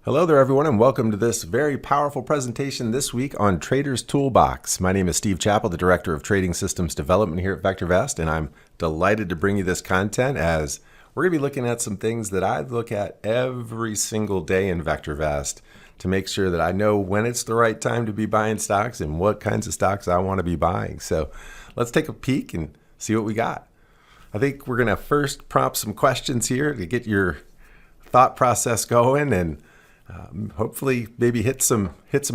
Hello there, everyone, and welcome to this very powerful presentation this week on Trader's Toolbox. My name is Steve Chappell, the Director of Trading Systems Development here at VectorVest, and I'm delighted to bring you this content as we're going to be looking at some things that I look at every single day in VectorVest to make sure that I know when it's the right time to be buying stocks and what kinds of stocks I want to be buying. So let's take a peek and see what we got. I think we're going to first prompt some questions here to get your thought process going and hopefully maybe hit some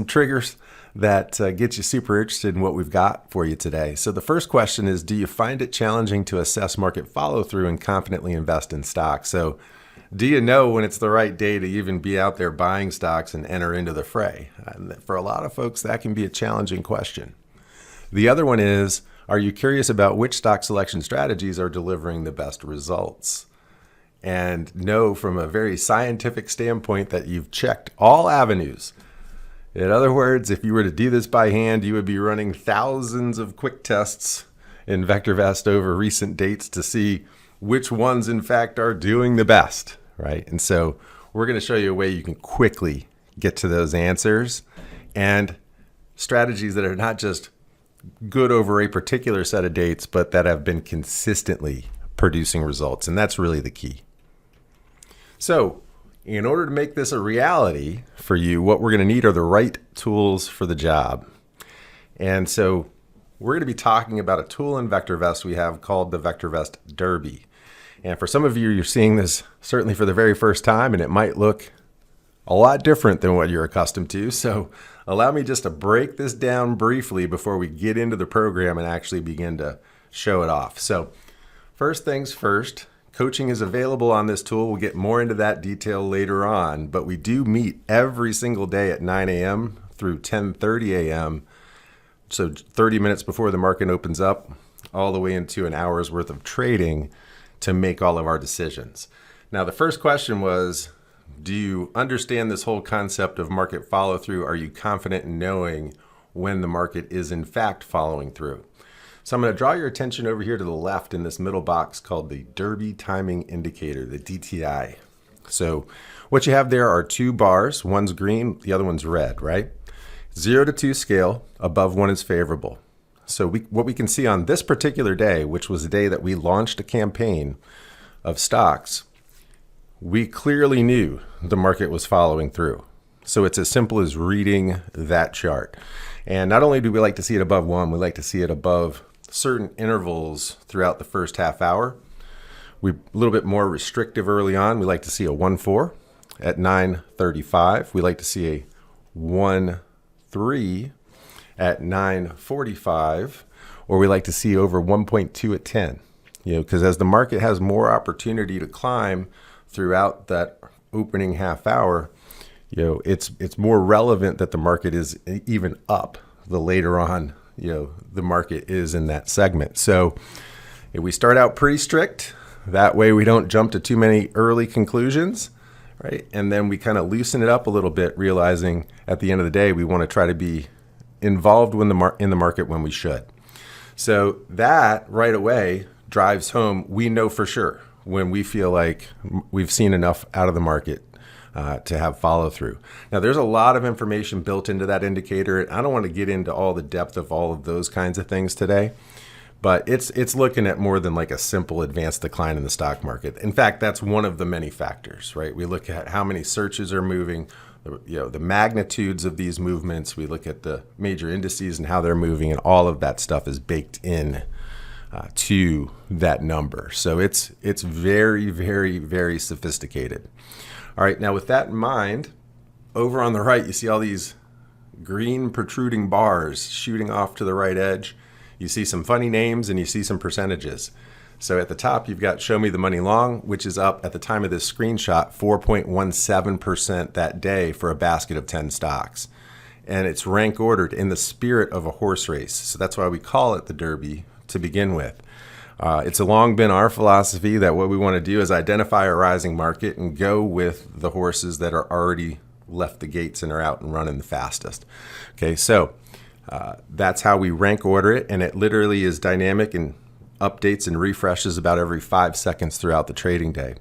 triggers that get you super interested in what we've got for you today. So the first question is, do you find it challenging to assess market follow through and confidently invest in stocks? So do you know when it's the right day to even be out there buying stocks and enter into the fray? And for a lot of folks, that can be a challenging question. The other one is, are you curious about which stock selection strategies are delivering the best results? And know from a very scientific standpoint that you've checked all avenues. In other words, if you were to do this by hand, you would be running thousands of quick tests in VectorVest over recent dates to see which ones, in fact, are doing the best, right? And so we're going to show you a way you can quickly get to those answers and strategies that are not just good over a particular set of dates, but that have been consistently producing results. And that's really the key. So in order to make this a reality for you, what we're going to need are the right tools for the job. And so we're going to be talking about a tool in VectorVest we have called the VectorVest Derby. And for some of you, you're seeing this certainly for the very first time, and it might look a lot different than what you're accustomed to. So allow me just to break this down briefly before we get into the program and actually begin to show it off. So first things first, coaching is available on this tool. We'll get more into that detail later on, but we do meet every single day at 9 a.m. through 10:30 a.m. So 30 minutes before the market opens up, all the way into an hour's worth of trading to make all of our decisions. Now, the first question was, do you understand this whole concept of market follow through? Are you confident in knowing when the market is in fact following through? So I'm going to draw your attention over here to the left in this middle box called the Derby Timing Indicator, the DTI. So what you have there are two bars. One's green, the other one's red, right? 0 to 2 scale, above 1 is favorable. So what we can see on this particular day, which was the day that we launched a campaign of stocks, we clearly knew the market was following through. So it's as simple as reading that chart. And not only do we like to see it above 1, we like to see it above certain intervals throughout the first half hour. We're a little bit more restrictive early on. We like to see a 1.4 at 9:35. We like to see a 1.3 at 9:45, or we like to see over 1.2 at 10. Because as the market has more opportunity to climb throughout that opening half hour, it's more relevant that the market is even up the later on the market is in that segment. So if we start out pretty strict, that way we don't jump to too many early conclusions, right? And then we kind of loosen it up a little bit, realizing at the end of the day, we want to try to be involved in the market when we should. So that right away drives home, we know for sure when we feel like we've seen enough out of the market to have follow through. Now, there's a lot of information built into that indicator. I don't want to get into all the depth of all of those kinds of things today, but it's looking at more than like a simple advanced decline in the stock market. In fact, that's one of the many factors, right? We look at how many searches are moving, the magnitudes of these movements. We look at the major indices and how they're moving, and all of that stuff is baked in to that number. So it's very, very, very sophisticated. All right, now with that in mind, over on the right, you see all these green protruding bars shooting off to the right edge. You see some funny names and you see some percentages. So at the top, you've got Show Me the Money Long, which is up at the time of this screenshot, 4.17% that day for a basket of 10 stocks. And it's rank ordered in the spirit of a horse race. So that's why we call it the Derby to begin with. It's long been our philosophy that what we want to do is identify a rising market and go with the horses that are already left the gates and are out and running the fastest. Okay, so that's how we rank order it, and it literally is dynamic and updates and refreshes about every 5 seconds throughout the trading day.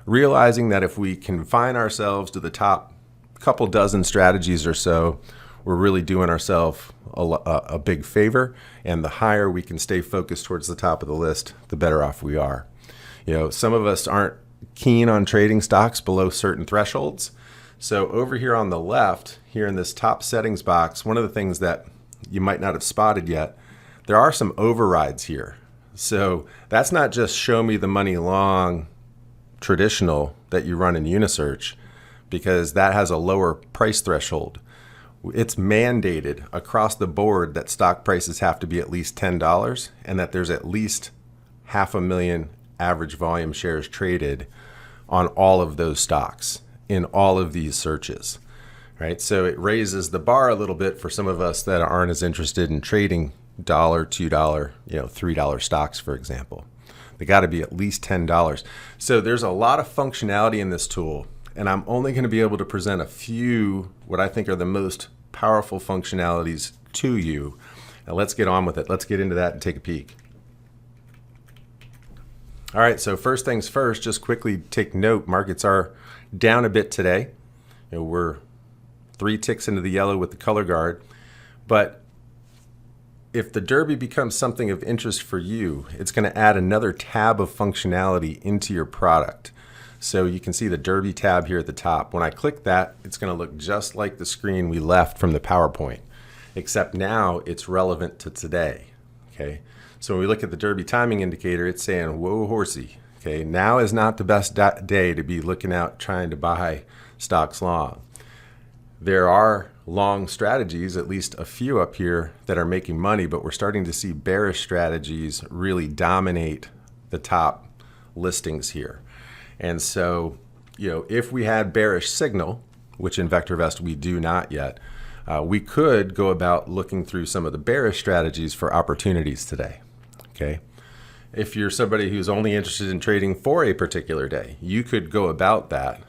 Realizing that if we confine ourselves to the top couple dozen strategies or so, we're really doing ourselves a big favor. And the higher we can stay focused towards the top of the list, the better off we are. Some of us aren't keen on trading stocks below certain thresholds. So over here on the left, here in this top settings box, one of the things that you might not have spotted yet, there are some overrides here. So that's not just show me the money long traditional that you run in Unisearch, because that has a lower price threshold. It's mandated across the board that stock prices have to be at least $10 and that there's at least 500,000 average volume shares traded on all of those stocks in all of these searches, right? So it raises the bar a little bit for some of us that aren't as interested in trading $1, $2, $3 stocks, for example. They got to be at least $10. So there's a lot of functionality in this tool, and I'm only going to be able to present a few what I think are the most powerful functionalities to you. Now let's get on with it. Let's get into that and take a peek. All right, so first things first, just quickly take note, markets are down a bit today. We're 3 ticks into the yellow with the color guard, but if the Derby becomes something of interest for you, it's going to add another tab of functionality into your product. So you can see the Derby tab here at the top. When I click that, it's going to look just like the screen we left from the PowerPoint, except now it's relevant to today. Okay. So when we look at the Derby timing indicator, it's saying, whoa, horsey. Okay. Now is not the best day to be looking out trying to buy stocks long. There are long strategies, at least a few up here, that are making money, but we're starting to see bearish strategies really dominate the top listings here. And so, if we had bearish signal, which in VectorVest we do not yet, we could go about looking through some of the bearish strategies for opportunities today. Okay. If you're somebody who's only interested in trading for a particular day, you could go about that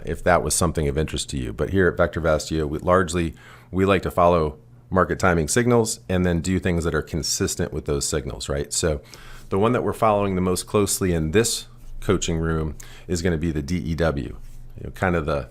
if that was something of interest to you. But here at VectorVest, we like to follow market timing signals and then do things that are consistent with those signals, right? So the one that we're following the most closely in this coaching room is going to be the DEW, kind of the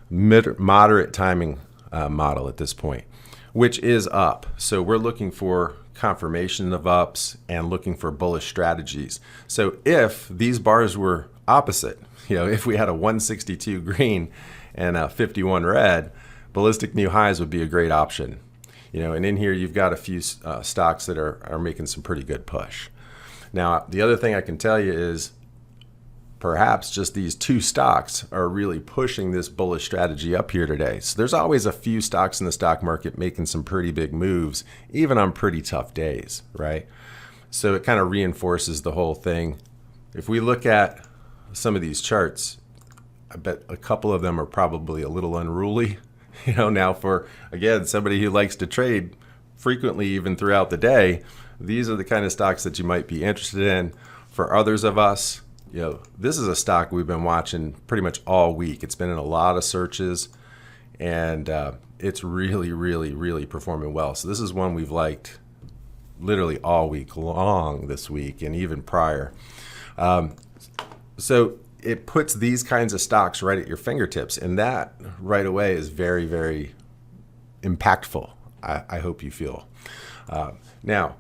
moderate timing model at this point, which is up. So we're looking for confirmation of ups and looking for bullish strategies. So if these bars were opposite, if we had a 162 green and a 51 red, ballistic new highs would be a great option. And in here you've got a few stocks that are making some pretty good push. Now, the other thing I can tell you is perhaps just these 2 stocks are really pushing this bullish strategy up here today. So there's always a few stocks in the stock market making some pretty big moves, even on pretty tough days, right? So it kind of reinforces the whole thing. If we look at some of these charts, I bet a couple of them are probably a little unruly. Now for, again, somebody who likes to trade frequently even throughout the day, these are the kind of stocks that you might be interested in. For others of us, this is a stock we've been watching pretty much all week. It's been in a lot of searches, and it's really, really, really performing well. So this is one we've liked literally all week long this week and even prior. So it puts these kinds of stocks right at your fingertips, and that right away is very, very impactful, I hope you feel. Now,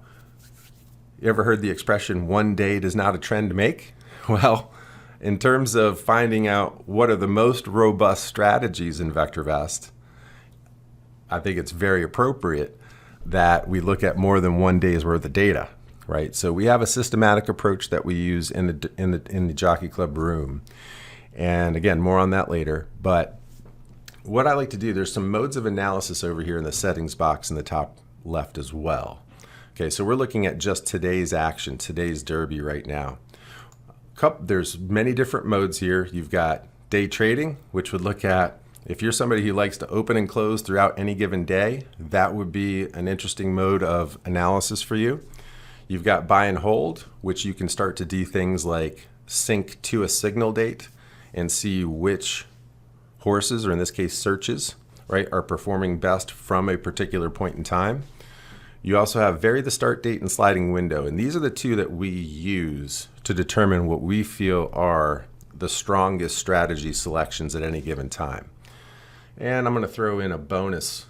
you ever heard the expression, one day does not a trend make? Well, in terms of finding out what are the most robust strategies in VectorVest, I think it's very appropriate that we look at more than one day's worth of data, right? So we have a systematic approach that we use in the Jockey Club room. And again, more on that later. But what I like to do, there's some modes of analysis over here in the settings box in the top left as well. Okay, so we're looking at just today's action, today's Derby right now. There's many different modes here. You've got day trading, which would look at if you're somebody who likes to open and close throughout any given day, that would be an interesting mode of analysis for you. You've got buy and hold, which you can start to do things like sync to a signal date and see which horses, or in this case searches, right, are performing best from a particular point in time. You also have vary the start date and sliding window, and these are the 2 that we use to determine what we feel are the strongest strategy selections at any given time. And I'm going to throw in a bonus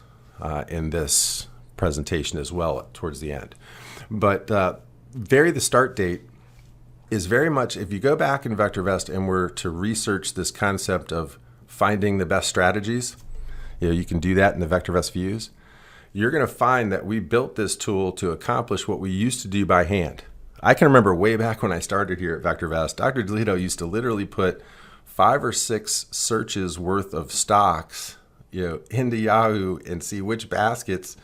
in this presentation as well towards the end. But vary the start date is very much, if you go back in VectorVest and were to research this concept of finding the best strategies, you can do that in the VectorVest views. You're going to find that we built this tool to accomplish what we used to do by hand. I can remember way back when I started here at VectorVest, Dr. DeLito used to literally put 5 or 6 searches worth of stocks, into Yahoo and see which baskets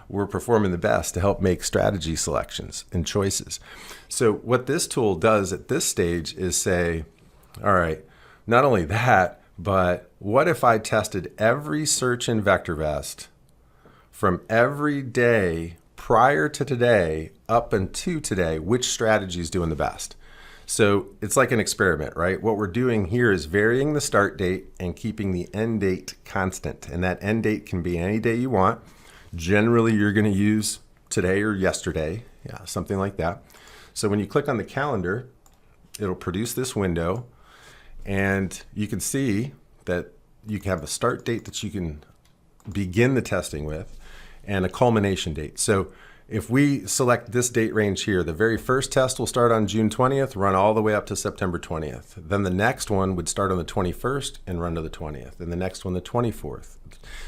were performing the best to help make strategy selections and choices. So what this tool does at this stage is say, all right, not only that, but what if I tested every search in VectorVest from every day prior to today up until today, which strategy is doing the best? So it's like an experiment, right? What we're doing here is varying the start date and keeping the end date constant. And that end date can be any day you want. Generally, you're going to use today or yesterday, something like that. So when you click on the calendar, it'll produce this window, and you can see that you can have a start date that you can begin the testing with and a culmination date. So if we select this date range here, the very first test will start on June 20th, run all the way up to September 20th. Then the next one would start on the 21st and run to the 20th. And the next one, the 24th.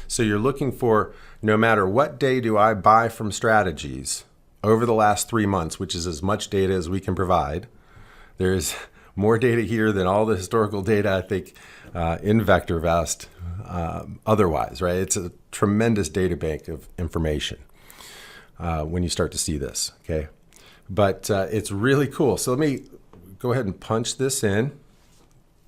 So you're looking for, no matter what day do I buy from strategies over the last 3 months, which is as much data as we can provide. There's more data here than all the historical data, I think, in VectorVest otherwise, right? It's a tremendous data bank of information when you start to see this, okay? But it's really cool. So let me go ahead and punch this in,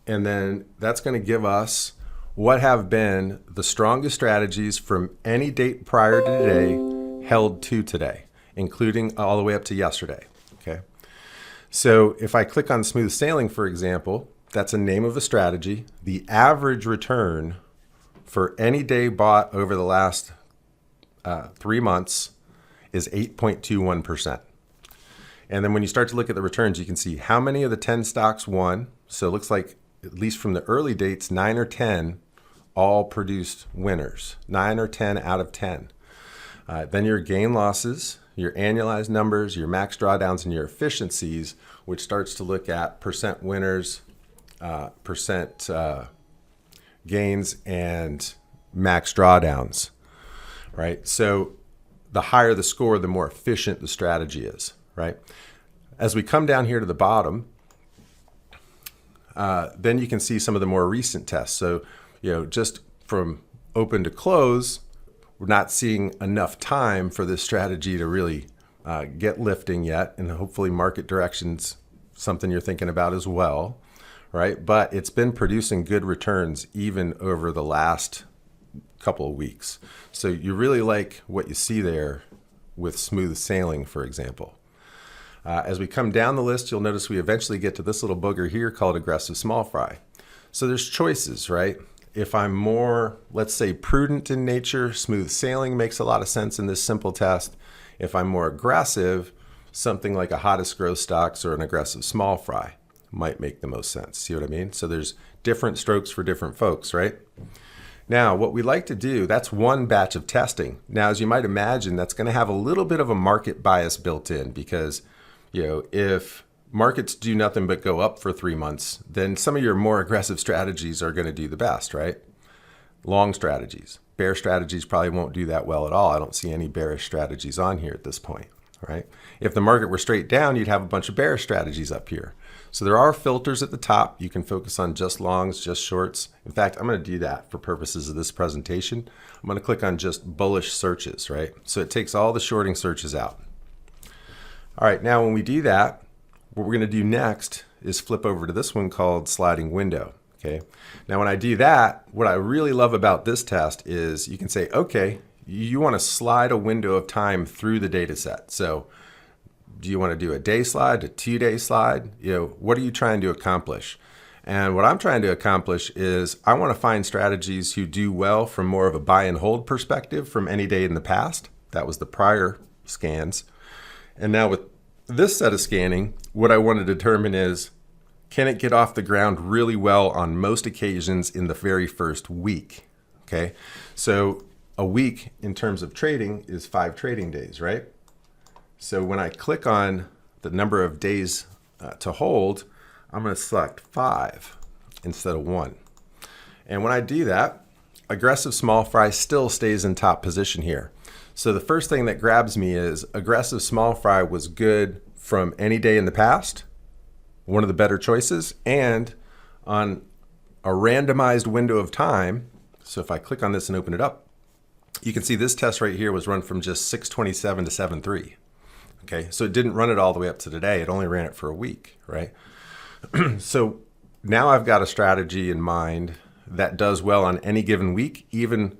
and then that's going to give us what have been the strongest strategies from any date prior to today held to today, including all the way up to yesterday, okay? So if I click on smooth sailing, for example, that's a name of a strategy. The average return for any day bought over the last 3 months is 8.21%. And then when you start to look at the returns, you can see how many of the 10 stocks won. So it looks like, at least from the early dates, 9 or 10 all produced winners, 9 or 10 out of 10. Then your gain losses, your annualized numbers, your max drawdowns, and your efficiencies, which starts to look at percent winners, percent gains, and max drawdowns, right? So the higher the score, the more efficient the strategy is, right? As we come down here to the bottom, then you can see some of the more recent tests. So, just from open to close, we're not seeing enough time for this strategy to really get lifting yet. And hopefully market direction's something you're thinking about as well, right? But it's been producing good returns even over the last couple of weeks. So you really like what you see there with smooth sailing, for example. As we come down the list, you'll notice we eventually get to this little booger here called aggressive small fry. So there's choices, right? If I'm more, let's say, prudent in nature, smooth sailing makes a lot of sense in this simple test. If I'm more aggressive, something like a hottest growth stocks or an aggressive small fry might make the most sense. See what I mean? So there's different strokes for different folks, right? Now, what we like to do, that's one batch of testing. Now, as you might imagine, that's going to have a little bit of a market bias built in because, if markets do nothing but go up for 3 months, then some of your more aggressive strategies are going to do the best, right? Long strategies. Bear strategies probably won't do that well at all. I don't see any bearish strategies on here at this point, right? If the market were straight down, you'd have a bunch of bearish strategies up here. So there are filters at the top. You can focus on just longs, just shorts. In fact, I'm going to do that for purposes of this presentation. I'm going to click on just bullish searches, right? So it takes all the shorting searches out. All right, now when we do that, what we're going to do next is flip over to this one called sliding window, okay? Now when I do that, what I really love about this test is you can say, okay, you want to slide a window of time through the data set. So do you want to do a day slide, a 2-day slide? What are you trying to accomplish? And what I'm trying to accomplish is I want to find strategies who do well from more of a buy and hold perspective from any day in the past. That was the prior scans. And now with this set of scanning, what I want to determine is, can it get off the ground really well on most occasions in the very first week? Okay, so a week in terms of trading is 5 trading days, right? So when I click on the number of days to hold, I'm going to select 5 instead of 1. And when I do that, aggressive small fry still stays in top position here. So the first thing that grabs me is aggressive small fry was good from any day in the past, one of the better choices, and on a randomized window of time. So if I click on this and open it up, you can see this test right here was run from just 627 to 73. Okay, so it didn't run it all the way up to today. It only ran it for a week, right? So now I've got a strategy in mind that does well on any given week, even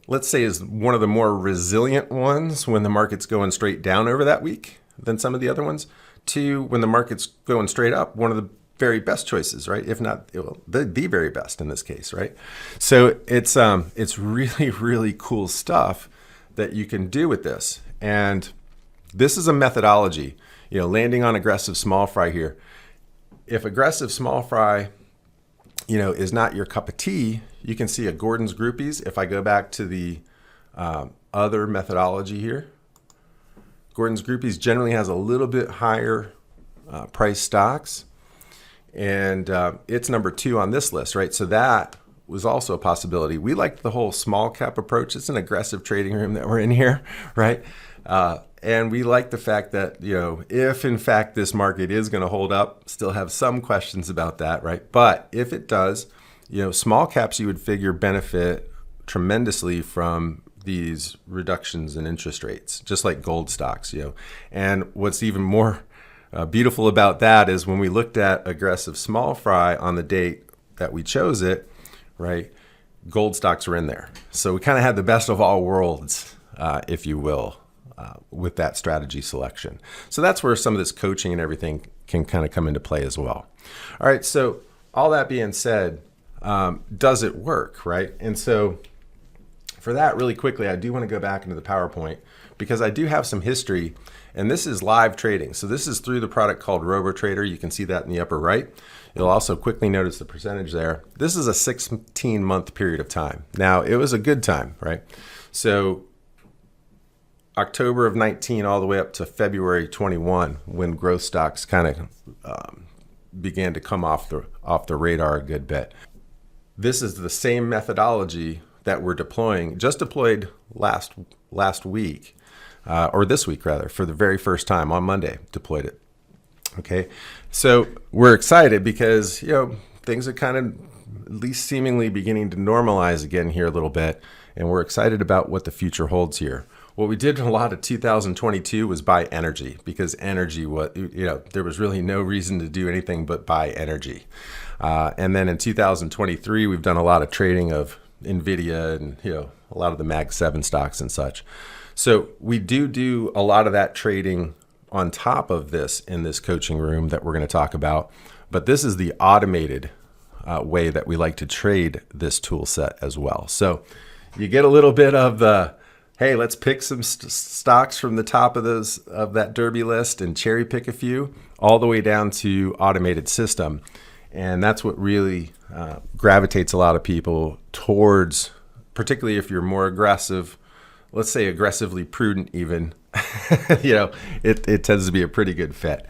let's say is one of the more resilient ones when the market's going straight down over that week than some of the other ones, to when the market's going straight up, one of the very best choices, right? If not the very best in this case, right? So it's really, really cool stuff that you can do with this. And this is a methodology, landing on aggressive small fry here. If aggressive small fry, is not your cup of tea, you can see a Gordon's Groupies. If I go back to the other methodology here, Gordon's Groupies generally has a little bit higher price stocks, and it's number 2 on this list, right? So that was also a possibility. We liked the whole small cap approach. It's an aggressive trading room that we're in here, right? And we like the fact that, if in fact this market is going to hold up, still have some questions about that, right? But if it does, small caps you would figure benefit tremendously from these reductions in interest rates, just like gold stocks, And what's even more beautiful about that is when we looked at aggressive small fry on the date that we chose it, right? Gold stocks were in there. So we kind of had the best of all worlds, if you will, with that strategy selection. So that's where some of this coaching and everything can kind of come into play as well. All right, so all that being said, does it work, right? And so for that, really quickly, I do want to go back into the PowerPoint because I do have some history, and this is live trading. So this is through the product called RoboTrader. You can see that in the upper right. You'll also quickly notice the percentage there. This is a 16-month period of time. Now, it was a good time, right? So October of 19 all the way up to February 21, when growth stocks kind of began to come off the radar a good bit. This is the same methodology that we're deploying, just deployed last week, or this week rather, for the very first time on Monday, deployed it. Okay, so we're excited because things are kind of at least seemingly beginning to normalize again here a little bit, and we're excited about what the future holds here. What we did in a lot of 2022 was buy energy, because energy was, there was really no reason to do anything but buy energy. And then in 2023, we've done a lot of trading of NVIDIA and, a lot of the Mag 7 stocks and such. So we do a lot of that trading on top of this in this coaching room that we're going to talk about. But this is the automated way that we like to trade this tool set as well. So you get a little bit of the, hey, let's pick some stocks from the top of that Derby list and cherry pick a few, all the way down to automated system. And that's what really gravitates a lot of people towards, particularly if you're more aggressive, let's say aggressively prudent even, it tends to be a pretty good fit.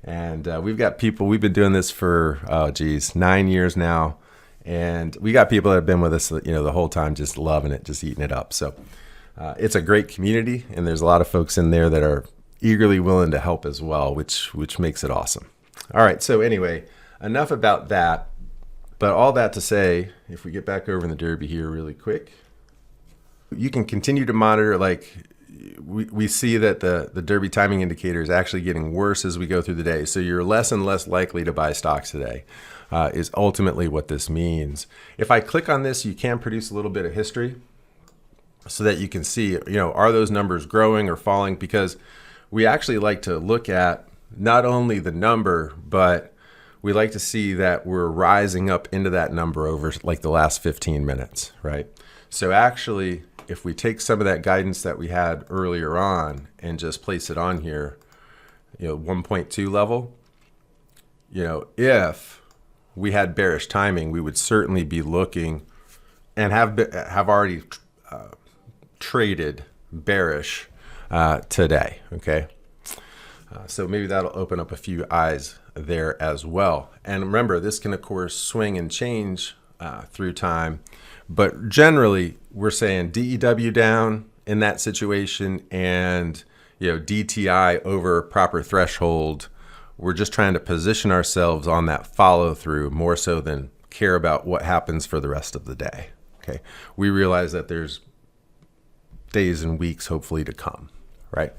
And we've got people, we've been doing this for, 9 years now. And we got people that have been with us, the whole time, just loving it, just eating it up. So it's a great community, and there's a lot of folks in there that are eagerly willing to help as well, which makes it awesome. All right, so anyway, enough about that. But all that to say, if we get back over in the Derby here really quick, you can continue to monitor, like we see that the Derby timing indicator is actually getting worse as we go through the day. So you're less and less likely to buy stocks today, is ultimately what this means. If I click on this, you can produce a little bit of history so that you can see, are those numbers growing or falling? Because we actually like to look at not only the number, but we like to see that we're rising up into that number over like the last 15 minutes, right? So actually, if we take some of that guidance that we had earlier on and just place it on here, 1.2 level, if we had bearish timing, we would certainly be looking and have already traded bearish today. Okay, so maybe that'll open up a few eyes there as well. And remember, this can of course swing and change through time, but generally we're saying DEW down in that situation, and DTI over proper threshold. We're just trying to position ourselves on that follow through more so than care about what happens for the rest of the day. Okay, we realize that there's days and weeks hopefully to come, right?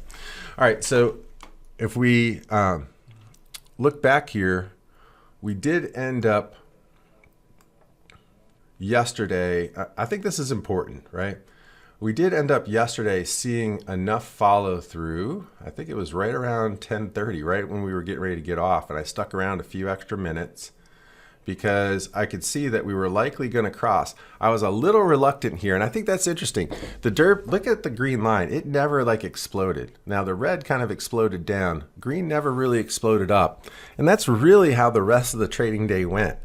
All right, so if we look back here, we did end up yesterday. I think this is important, right? We did end up yesterday seeing enough follow through. I think it was right around 10:30, right when we were getting ready to get off, and I stuck around a few extra minutes because I could see that we were likely going to cross. I was a little reluctant here, and I think that's interesting. The derb, look at the green line. It never exploded. Now the red kind of exploded down. Green never really exploded up, and that's really how the rest of the trading day went.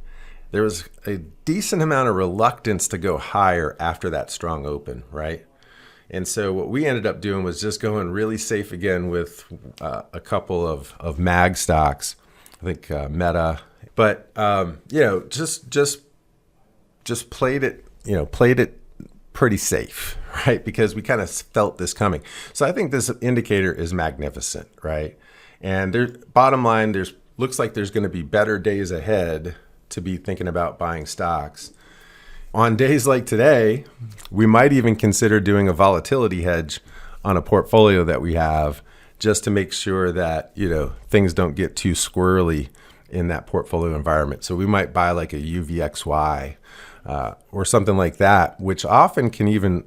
There was a decent amount of reluctance to go higher after that strong open, right? And so what we ended up doing was just going really safe again with a couple of mag stocks. I think Meta, but just played it pretty safe, right? Because we kind of felt this coming. So I think this indicator is magnificent, right? And bottom line, looks like there's going to be better days ahead to be thinking about buying stocks. On days like today, we might even consider doing a volatility hedge on a portfolio that we have, just to make sure that things don't get too squirrely in that portfolio environment. So we might buy like a UVXY or something like that, which often can even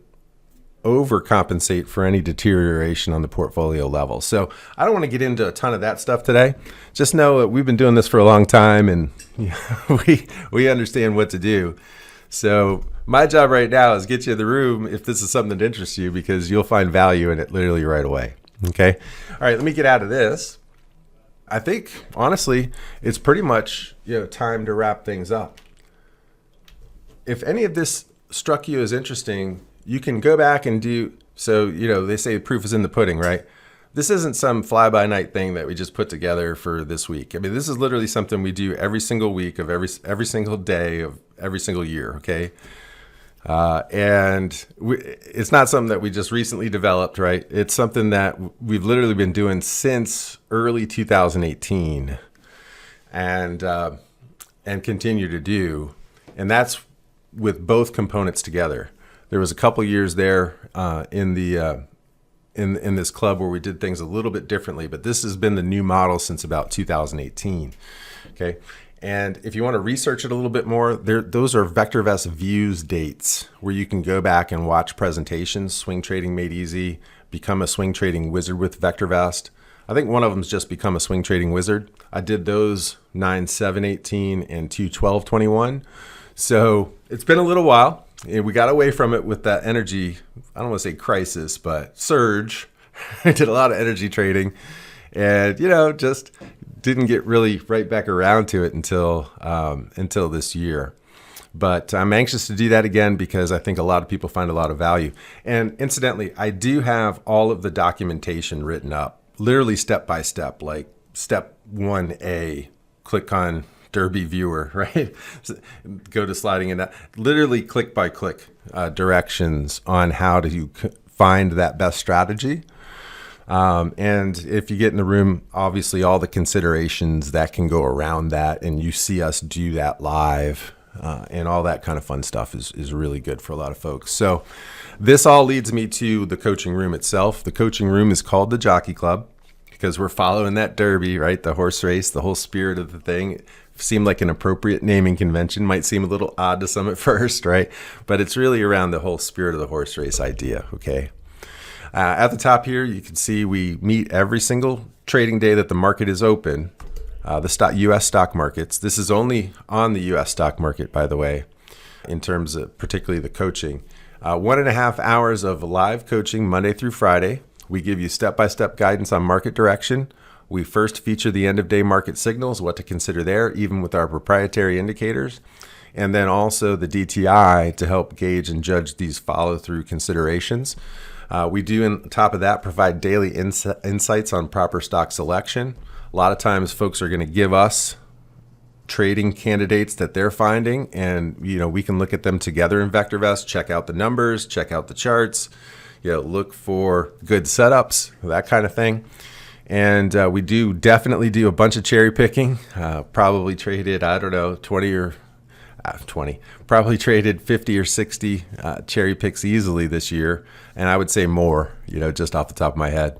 overcompensate for any deterioration on the portfolio level. So I don't want to get into a ton of that stuff today. Just know that we've been doing this for a long time, and we understand what to do. So my job right now is get you in the room if this is something that interests you, because you'll find value in it literally right away. Okay. All right, let me get out of this. I think honestly, it's pretty much time to wrap things up. If any of this struck you as interesting, you can go back and do, so, they say proof is in the pudding, right? This isn't some fly-by-night thing that we just put together for this week. I mean, this is literally something we do every single week of every single day of every single year, okay? It's not something that we just recently developed, right? It's something that we've literally been doing since early 2018 and continue to do. And that's with both components together. There was a couple years there in this club where we did things a little bit differently, but this has been the new model since about 2018. Okay, and if you want to research it a little bit more, those are VectorVest Views dates where you can go back and watch presentations. Swing Trading Made Easy, Become a Swing Trading Wizard with VectorVest. I think one of them's just Become a Swing Trading Wizard. I did those 9/7/18 and 2/12/21. So it's been a little while. We got away from it with that energy, I don't want to say crisis, but surge. I did a lot of energy trading and, just didn't get really right back around to it until this year. But I'm anxious to do that again because I think a lot of people find a lot of value. And incidentally, I do have all of the documentation written up, literally step by step, like step 1A, click on Derby viewer, right? Go to sliding in that, literally click by click directions on how to find that best strategy. And if you get in the room, obviously all the considerations that can go around that, and you see us do that live and all that kind of fun stuff is really good for a lot of folks. So this all leads me to the coaching room itself. The coaching room is called the Jockey Club because we're following that Derby, right? The horse race, the whole spirit of the thing. Seemed like an appropriate naming convention. Might seem a little odd to some at first, right? But it's really around the whole spirit of the horse race idea, okay? At the top here, you can see we meet every single trading day that the market is open, the U.S. stock markets. This is only on the U.S. stock market, by the way, in terms of particularly the coaching. 1.5 hours of live coaching Monday through Friday. We give you step-by-step guidance on market direction. We first feature the end-of-day market signals, what to consider there, even with our proprietary indicators. and then also the DTI to help gauge and judge these follow-through considerations. We do, on top of that, provide daily insights on proper stock selection. A lot of times folks are going to give us trading candidates that they're finding, and we can look at them together in VectorVest, check out the numbers, check out the charts, look for good setups, that kind of thing. And we definitely do a bunch of cherry picking. Probably traded, 20, probably traded 50 or 60 cherry picks easily this year, and I would say more, just off the top of my head.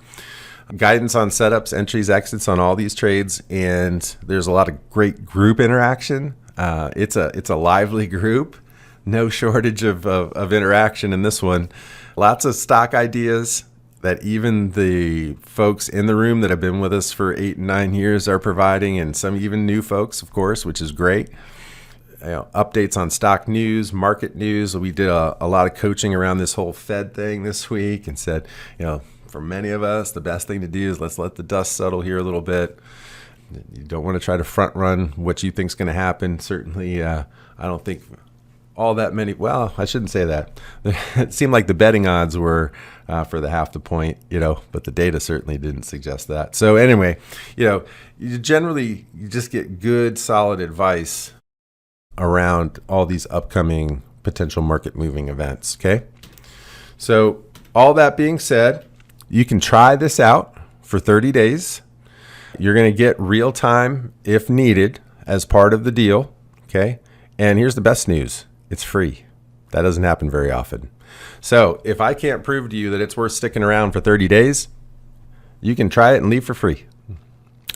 Guidance on setups, entries, exits on all these trades, and there's a lot of great group interaction. It's a lively group, no shortage of interaction in this one. Lots of stock ideas that even the folks in the room that have been with us for 8 and 9 years are providing, and some even new folks, of course, which is great. Updates on stock news, market news. We did a lot of coaching around this whole Fed thing this week, and said, for many of us, the best thing to do is let's let the dust settle here a little bit. You don't want to try to front run what you think is going to happen. Certainly, I don't think all that many. Well, I shouldn't say that. It seemed like the betting odds were for the half the point, but the data certainly didn't suggest that. So anyway, you just get good, solid advice around all these upcoming potential market moving events. Okay. So all that being said, you can try this out for 30 days. You're going to get real time if needed as part of the deal. Okay. And here's the best news. It's free. That doesn't happen very often. So if I can't prove to you that it's worth sticking around for 30 days, you can try it and leave for free.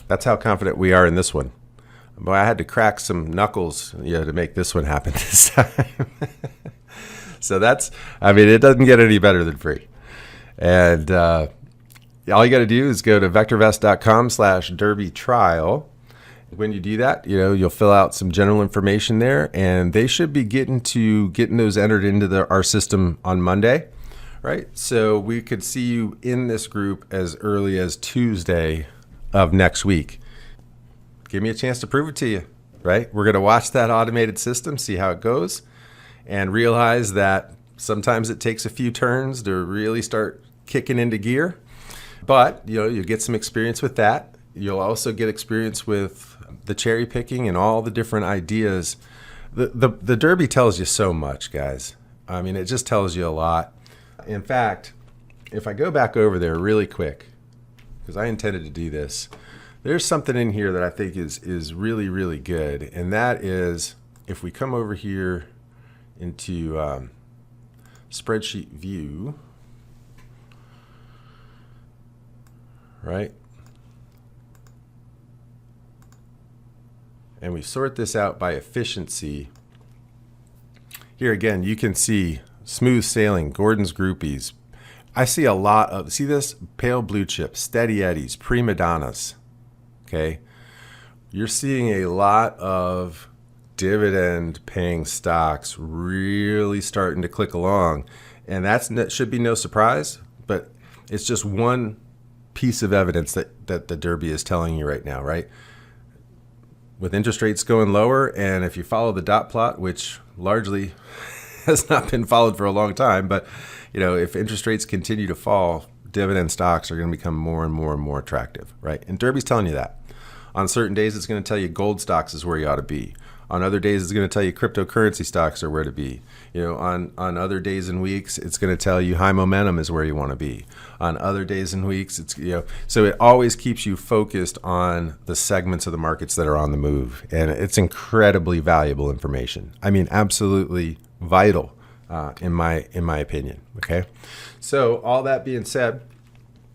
That's how confident we are in this one. Boy, I had to crack some knuckles, to make this one happen this time. So it doesn't get any better than free. And all you got to do is go to VectorVest.com/Derby trial. When you do that, you'll fill out some general information there, and they should be getting those entered into our system on Monday, right? So we could see you in this group as early as Tuesday of next week. Give me a chance to prove it to you, right? We're going to watch that automated system, see how it goes, and realize that sometimes it takes a few turns to really start kicking into gear. But, you'll get some experience with that. You'll also get experience with the cherry picking and all the different ideas. The Derby tells you so much, guys. It just tells you a lot. In fact, if I go back over there really quick, because I intended to do this, there's something in here that I think is really, really good. And that is, if we come over here into spreadsheet view, right? And we sort this out by efficiency. Here again, you can see smooth sailing, Gordon's groupies. I see a lot of, see this? Pale blue chips, steady eddies, prima donnas. Okay. You're seeing a lot of dividend paying stocks really starting to click along. And that should be no surprise, but it's just one piece of evidence that the Derby is telling you right now, right? With interest rates going lower, and if you follow the dot plot, which largely has not been followed for a long time, but if interest rates continue to fall, dividend stocks are going to become more and more and more attractive, right? And Derby's telling you that. On certain days, it's going to tell you gold stocks is where you ought to be. On other days, it's going to tell you cryptocurrency stocks are where to be. On other days and weeks, it's going to tell you high momentum is where you want to be. On other days and weeks, it's so it always keeps you focused on the segments of the markets that are on the move, and it's incredibly valuable information. Absolutely vital, in my opinion. Okay, so all that being said,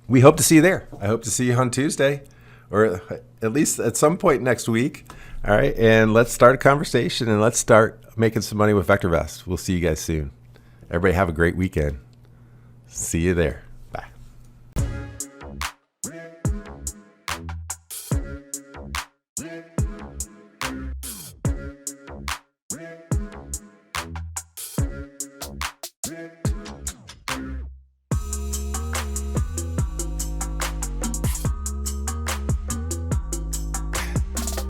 we hope to see you there. I hope to see you on Tuesday, or at least at some point next week. All right, and let's start a conversation, and let's start making some money with VectorVest. We'll see you guys soon. Everybody have a great weekend. See you there.